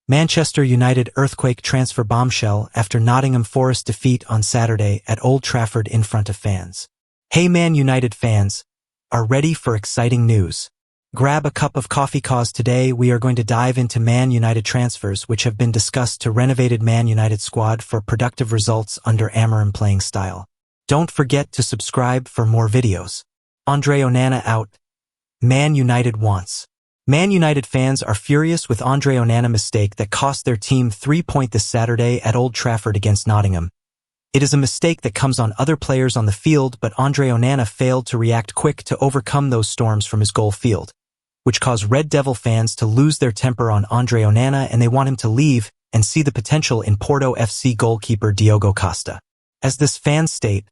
Manchester United earthquake transfer bombshell after Nottingham Forest defeat on Saturday at Old Trafford in front of fans. Hey Man United fans, are ready for exciting news. Grab a cup of coffee cause today we are going to dive into Man United transfers which have been discussed to renovated Man United squad for productive results under Amorim playing style. Don't forget to subscribe for more videos. Andre Onana out. Man United wants. Man United fans are furious with Andre Onana mistake that cost their team 3 points this Saturday at Old Trafford against Nottingham. It is a mistake that comes on other players on the field, but Andre Onana failed to react quick to overcome those storms from his goal field, which caused Red Devil fans to lose their temper on Andre Onana and they want him to leave and see the potential in Porto FC goalkeeper Diogo Costa. As this fans state,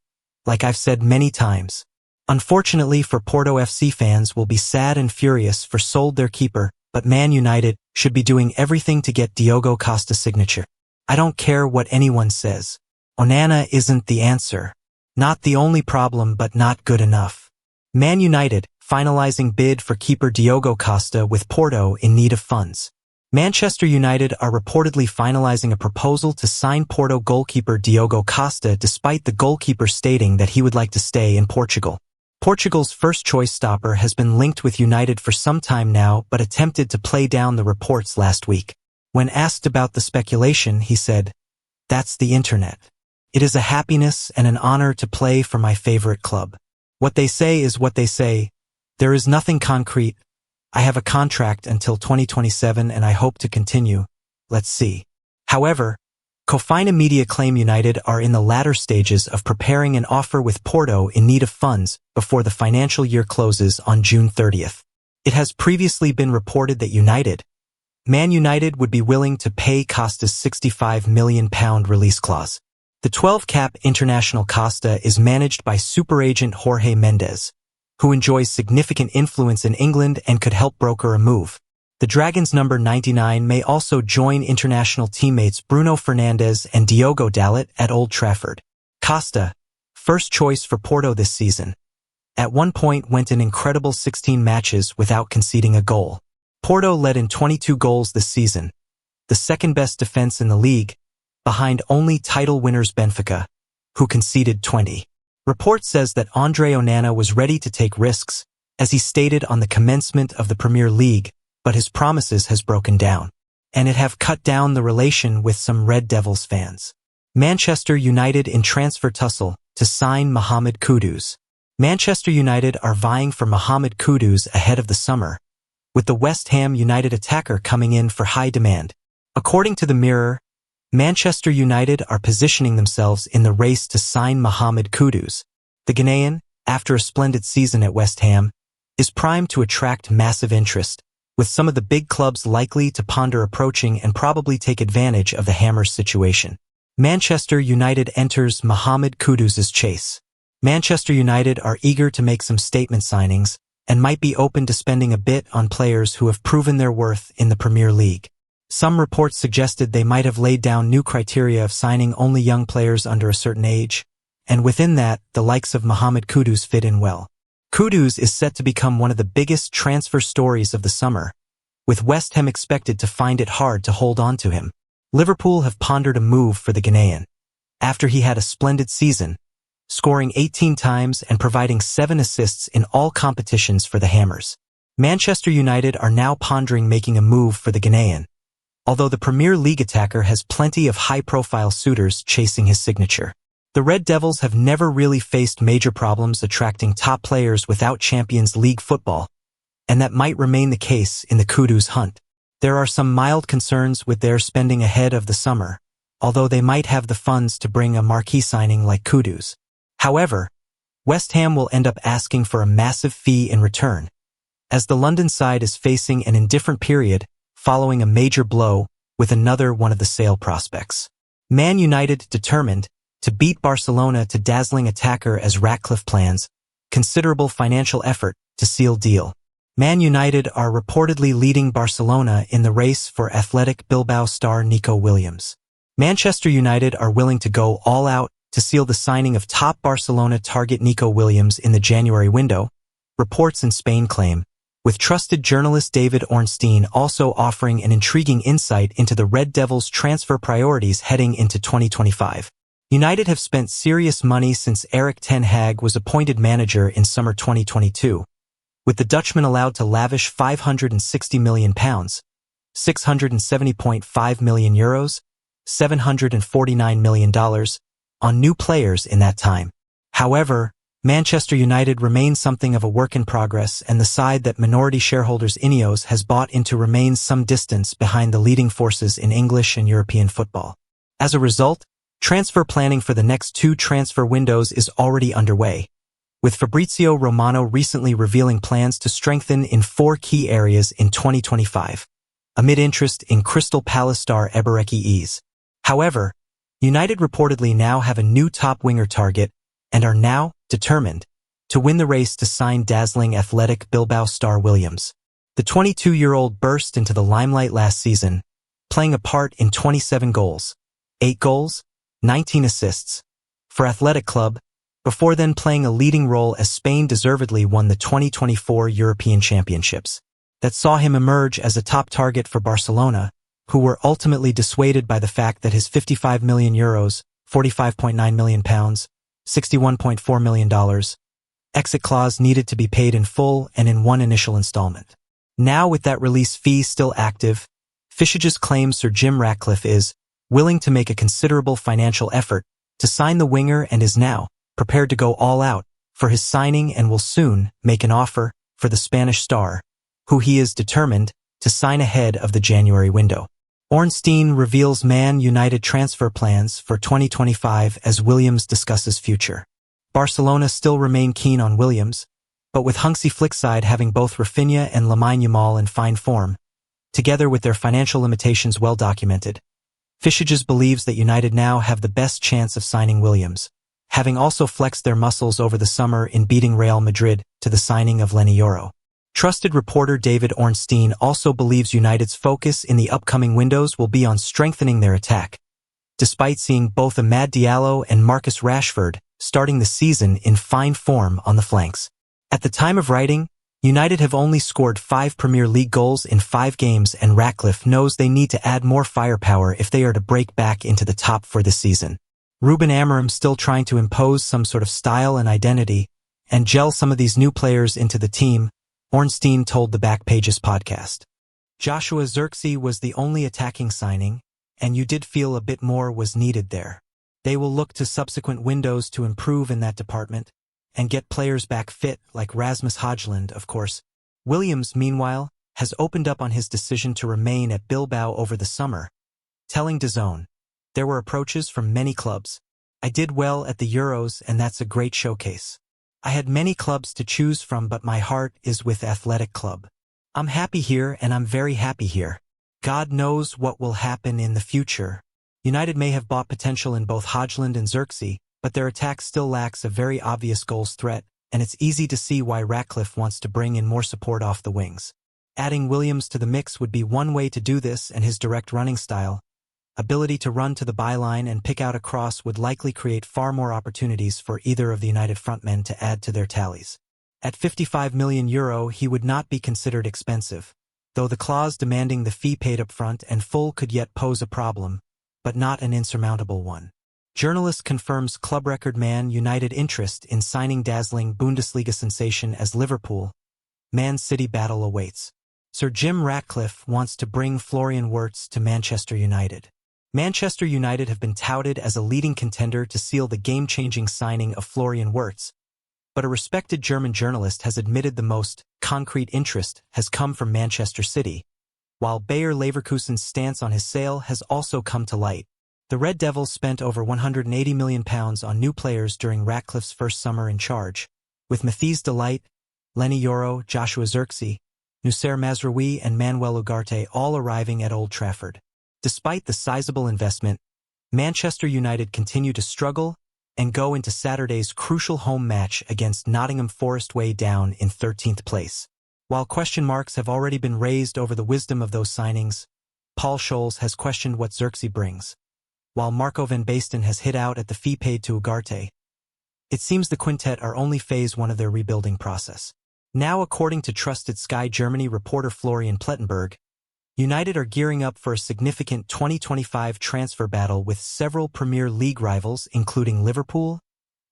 like I've said many times, unfortunately for Porto FC fans will be sad and furious for sold their keeper, but Man United should be doing everything to get Diogo Costa's signature. I don't care what anyone says. Onana isn't the answer. Not the only problem, but not good enough. Man United finalizing bid for keeper Diogo Costa with Porto in need of funds. Manchester United are reportedly finalizing a proposal to sign Porto goalkeeper Diogo Costa despite the goalkeeper stating that he would like to stay in Portugal. Portugal's first-choice stopper has been linked with United for some time now but attempted to play down the reports last week. When asked about the speculation, he said, "That's the internet. It is a happiness and an honor to play for my favorite club. What they say is what they say. There is nothing concrete. I have a contract until 2027 and I hope to continue. Let's see." However, Kofina Media claim United are in the latter stages of preparing an offer with Porto in need of funds before the financial year closes on June 30th. It has previously been reported that Man United would be willing to pay Costa's £65 million release clause. The 12-cap international Costa is managed by super agent Jorge Mendes, who enjoys significant influence in England and could help broker a move. The Dragons' number 99 may also join international teammates Bruno Fernandes and Diogo Dalot at Old Trafford. Costa, first choice for Porto this season, at one point went an incredible 16 matches without conceding a goal. Porto led in 22 goals this season, the second-best defense in the league, behind only title winners Benfica, who conceded 20. Report says that Andre Onana was ready to take risks, as he stated on the commencement of the Premier League, but his promises has broken down, and it have cut down the relation with some Red Devils fans. Manchester United in transfer tussle to sign Mohamed Kudus. Manchester United are vying for Mohamed Kudus ahead of the summer, with the West Ham United attacker coming in for high demand. According to the Mirror, Manchester United are positioning themselves in the race to sign Mohamed Kudus. The Ghanaian, after a splendid season at West Ham, is primed to attract massive interest, with some of the big clubs likely to ponder approaching and probably take advantage of the Hammers situation. Manchester United enters Mohamed Kudus's chase. Manchester United are eager to make some statement signings and might be open to spending a bit on players who have proven their worth in the Premier League. Some reports suggested they might have laid down new criteria of signing only young players under a certain age, and within that, the likes of Mohamed Kudus fit in well. Kudus is set to become one of the biggest transfer stories of the summer, with West Ham expected to find it hard to hold on to him. Liverpool have pondered a move for the Ghanaian, after he had a splendid season, scoring 18 times and providing 7 assists in all competitions for the Hammers. Manchester United are now pondering making a move for the Ghanaian, although the Premier League attacker has plenty of high-profile suitors chasing his signature. The Red Devils have never really faced major problems attracting top players without Champions League football, and that might remain the case in the Kudus hunt. There are some mild concerns with their spending ahead of the summer, although they might have the funds to bring a marquee signing like Kudus. However, West Ham will end up asking for a massive fee in return, as the London side is facing an indifferent period following a major blow with another one of the sale prospects. Man United determined to beat Barcelona to dazzling attacker as Ratcliffe plans considerable financial effort to seal deal. Man United are reportedly leading Barcelona in the race for Athletic Bilbao star Nico Williams. Manchester United are willing to go all out to seal the signing of top Barcelona target Nico Williams in the January window, reports in Spain claim, with trusted journalist David Ornstein also offering an intriguing insight into the Red Devils' transfer priorities heading into 2025. United have spent serious money since Erik ten Hag was appointed manager in summer 2022, with the Dutchman allowed to lavish £560 million, €670.5 million, $749 million, on new players in that time. However, Manchester United remains something of a work in progress, and the side that minority shareholders Ineos has bought into remains some distance behind the leading forces in English and European football. As a result, transfer planning for the next 2 transfer windows is already underway, with Fabrizio Romano recently revealing plans to strengthen in 4 key areas in 2025, amid interest in Crystal Palace star Eberechi. However, United reportedly now have a new top winger target and are now determined to win the race to sign dazzling Athletic Bilbao star Williams. The 22-year-old burst into the limelight last season, playing a part in 27 goals, 8 goals, 19 assists, for Athletic Club, before then playing a leading role as Spain deservedly won the 2024 European Championships. That saw him emerge as a top target for Barcelona, who were ultimately dissuaded by the fact that his €55 million, £45.9 million, $61.4 million, exit clause needed to be paid in full and in one initial installment. Now, with that release fee still active, Fischages claims Sir Jim Ratcliffe is willing to make a considerable financial effort to sign the winger and is now prepared to go all out for his signing and will soon make an offer for the Spanish star, who he is determined to sign ahead of the January window. Ornstein reveals Man United transfer plans for 2025 as Williams discusses future. Barcelona still remain keen on Williams, but with Hansi Flick's side having both Rafinha and Lamine Yamal in fine form, together with their financial limitations well documented, Fischages believes that United now have the best chance of signing Williams, having also flexed their muscles over the summer in beating Real Madrid to the signing of Leny Yoro. Trusted reporter David Ornstein also believes United's focus in the upcoming windows will be on strengthening their attack, despite seeing both Amad Diallo and Marcus Rashford starting the season in fine form on the flanks. At the time of writing, United have only scored 5 Premier League goals in 5 games, and Ratcliffe knows they need to add more firepower if they are to break back into the top for this season. Ruben Amorim still trying to impose some sort of style and identity and gel some of these new players into the team, Ornstein told the Back Pages podcast. Joshua Zirkzee was the only attacking signing, and you did feel a bit more was needed there. They will look to subsequent windows to improve in that department and get players back fit like Rasmus Højlund, of course. Williams, meanwhile, has opened up on his decision to remain at Bilbao over the summer, telling DAZN, "There were approaches from many clubs. I did well at the Euros, and that's a great showcase. I had many clubs to choose from, but my heart is with Athletic Club. I'm happy here, and I'm very happy here. God knows what will happen in the future." United may have bought potential in both Højlund and Zirkzee, but their attack still lacks a very obvious goals threat, and it's easy to see why Ratcliffe wants to bring in more support off the wings. Adding Williams to the mix would be one way to do this, and his direct running style, ability to run to the byline and pick out a cross, would likely create far more opportunities for either of the United frontmen to add to their tallies. At €55 million, he would not be considered expensive, though the clause demanding the fee paid up front and full could yet pose a problem, but not an insurmountable one. Journalist confirms club record Man United interest in signing dazzling Bundesliga sensation as Liverpool. Man City battle awaits. Sir Jim Ratcliffe wants to bring Florian Wirtz to Manchester United. Manchester United have been touted as a leading contender to seal the game-changing signing of Florian Wirtz, but a respected German journalist has admitted the most concrete interest has come from Manchester City, while Bayer Leverkusen's stance on his sale has also come to light. The Red Devils spent over £180 million on new players during Ratcliffe's first summer in charge, with Matthijs de Ligt, Leny Yoro, Joshua Zirkzee, Noussair Mazraoui and Manuel Ugarte all arriving at Old Trafford. Despite the sizable investment, Manchester United continue to struggle and go into Saturday's crucial home match against Nottingham Forest way down in 13th place. While question marks have already been raised over the wisdom of those signings, Paul Scholes has questioned what Zirkzee brings, while Marco van Basten has hit out at the fee paid to Ugarte. It seems the quintet are only phase 1 of their rebuilding process. Now, according to trusted Sky Germany reporter Florian Plettenberg, United are gearing up for a significant 2025 transfer battle with several Premier League rivals including Liverpool,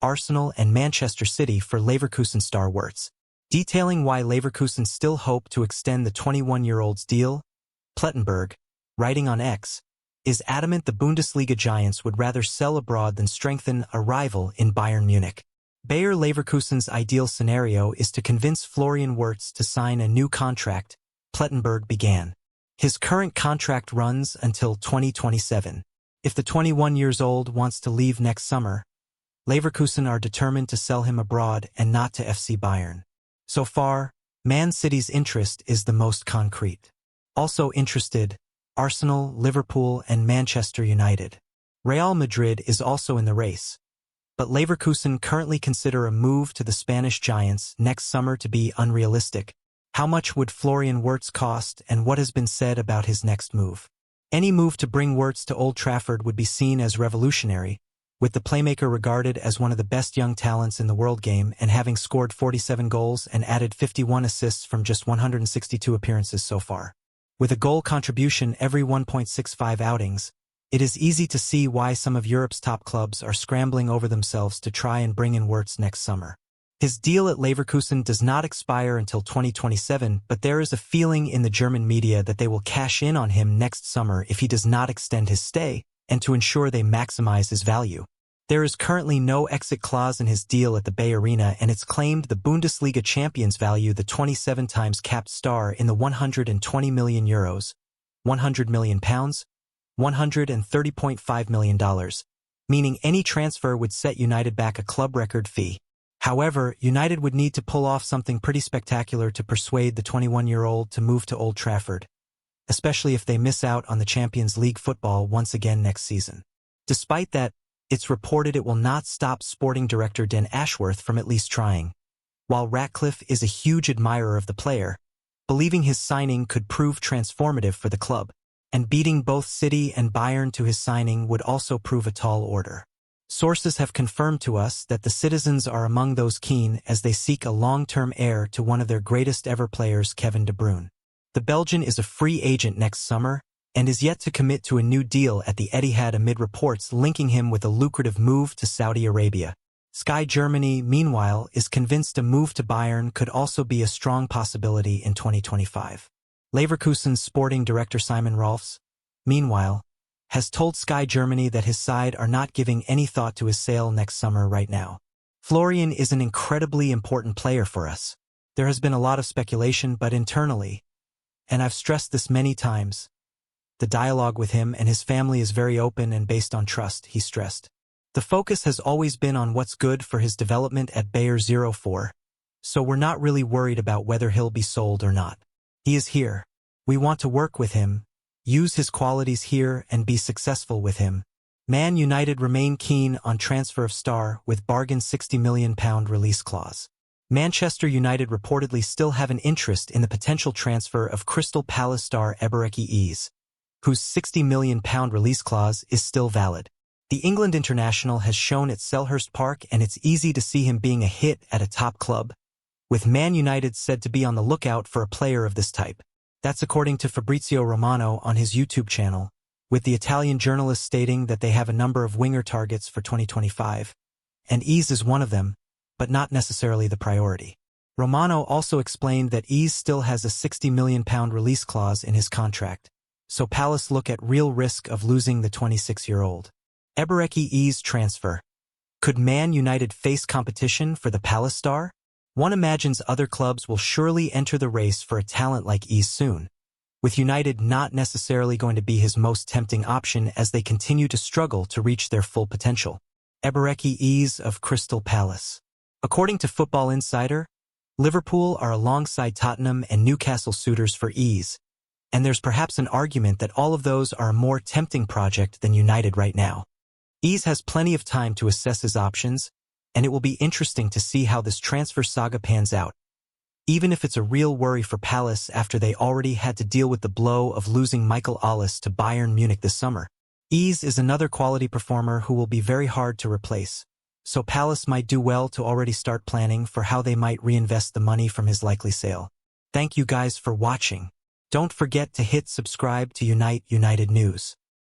Arsenal and Manchester City for Leverkusen star Wirtz. Detailing why Leverkusen still hope to extend the 21-year-old's deal, Plettenberg, writing on X, is adamant the Bundesliga giants would rather sell abroad than strengthen a rival in Bayern Munich. Bayer Leverkusen's ideal scenario is to convince Florian Wirtz to sign a new contract, Plettenberg began. His current contract runs until 2027. If the 21-year-old wants to leave next summer, Leverkusen are determined to sell him abroad and not to FC Bayern. So far, Man City's interest is the most concrete. Also interested, Arsenal, Liverpool, and Manchester United. Real Madrid is also in the race. But Leverkusen currently consider a move to the Spanish giants next summer to be unrealistic. How much would Florian Wirtz cost, and what has been said about his next move? Any move to bring Wirtz to Old Trafford would be seen as revolutionary, with the playmaker regarded as one of the best young talents in the world game and having scored 47 goals and added 51 assists from just 162 appearances so far. With a goal contribution every 1.65 outings, it is easy to see why some of Europe's top clubs are scrambling over themselves to try and bring in Wirtz next summer. His deal at Leverkusen does not expire until 2027, but there is a feeling in the German media that they will cash in on him next summer if he does not extend his stay, and to ensure they maximize his value. There is currently no exit clause in his deal at the Bay Arena, and it's claimed the Bundesliga champions value the 27 times capped star in the €120 million, £100 million, $130.5 million, meaning any transfer would set United back a club record fee. However, United would need to pull off something pretty spectacular to persuade the 21-year-old to move to Old Trafford, especially if they miss out on the Champions League football once again next season. Despite that, it's reported it will not stop sporting director Dan Ashworth from at least trying. While Ratcliffe is a huge admirer of the player, believing his signing could prove transformative for the club, and beating both City and Bayern to his signing would also prove a tall order. Sources have confirmed to us that the citizens are among those keen as they seek a long-term heir to one of their greatest ever players, Kevin De Bruyne. The Belgian is a free agent next summer and is yet to commit to a new deal at the Etihad amid reports linking him with a lucrative move to Saudi Arabia. Sky Germany, meanwhile, is convinced a move to Bayern could also be a strong possibility in 2025. Leverkusen's sporting director Simon Rolfs, meanwhile, has told Sky Germany that his side are not giving any thought to his sale next summer right now. Florian is an incredibly important player for us. There has been a lot of speculation, but internally, and I've stressed this many times, the dialogue with him and his family is very open and based on trust, he stressed. The focus has always been on what's good for his development at Bayer 04, so we're not really worried about whether he'll be sold or not. He is here. We want to work with him, use his qualities here and be successful with him. Man United remain keen on transfer of star with bargain £60 million release clause. Manchester United reportedly still have an interest in the potential transfer of Crystal Palace star Eberechi Eze, whose £60 million release clause is still valid. The England international has shown at Selhurst Park, and it's easy to see him being a hit at a top club, with Man United said to be on the lookout for a player of this type. That's according to Fabrizio Romano on his YouTube channel, with the Italian journalist stating that they have a number of winger targets for 2025, and Eze is one of them, but not necessarily the priority. Romano also explained that Eze still has a £60 million release clause in his contract, so Palace look at real risk of losing the 26-year-old. Eberechi Eze transfer. Could Man United face competition for the Palace star? One imagines other clubs will surely enter the race for a talent like Eze soon, with United not necessarily going to be his most tempting option as they continue to struggle to reach their full potential. Eberechi Eze of Crystal Palace. According to Football Insider, Liverpool are alongside Tottenham and Newcastle suitors for Eze, and there's perhaps an argument that all of those are a more tempting project than United right now. Eze has plenty of time to assess his options, and it will be interesting to see how this transfer saga pans out, even if it's a real worry for Palace after they already had to deal with the blow of losing Michael Ollis to Bayern Munich this summer. Eze is another quality performer who will be very hard to replace, so Palace might do well to already start planning for how they might reinvest the money from his likely sale. Thank you guys for watching. Don't forget to hit subscribe to Unite United News.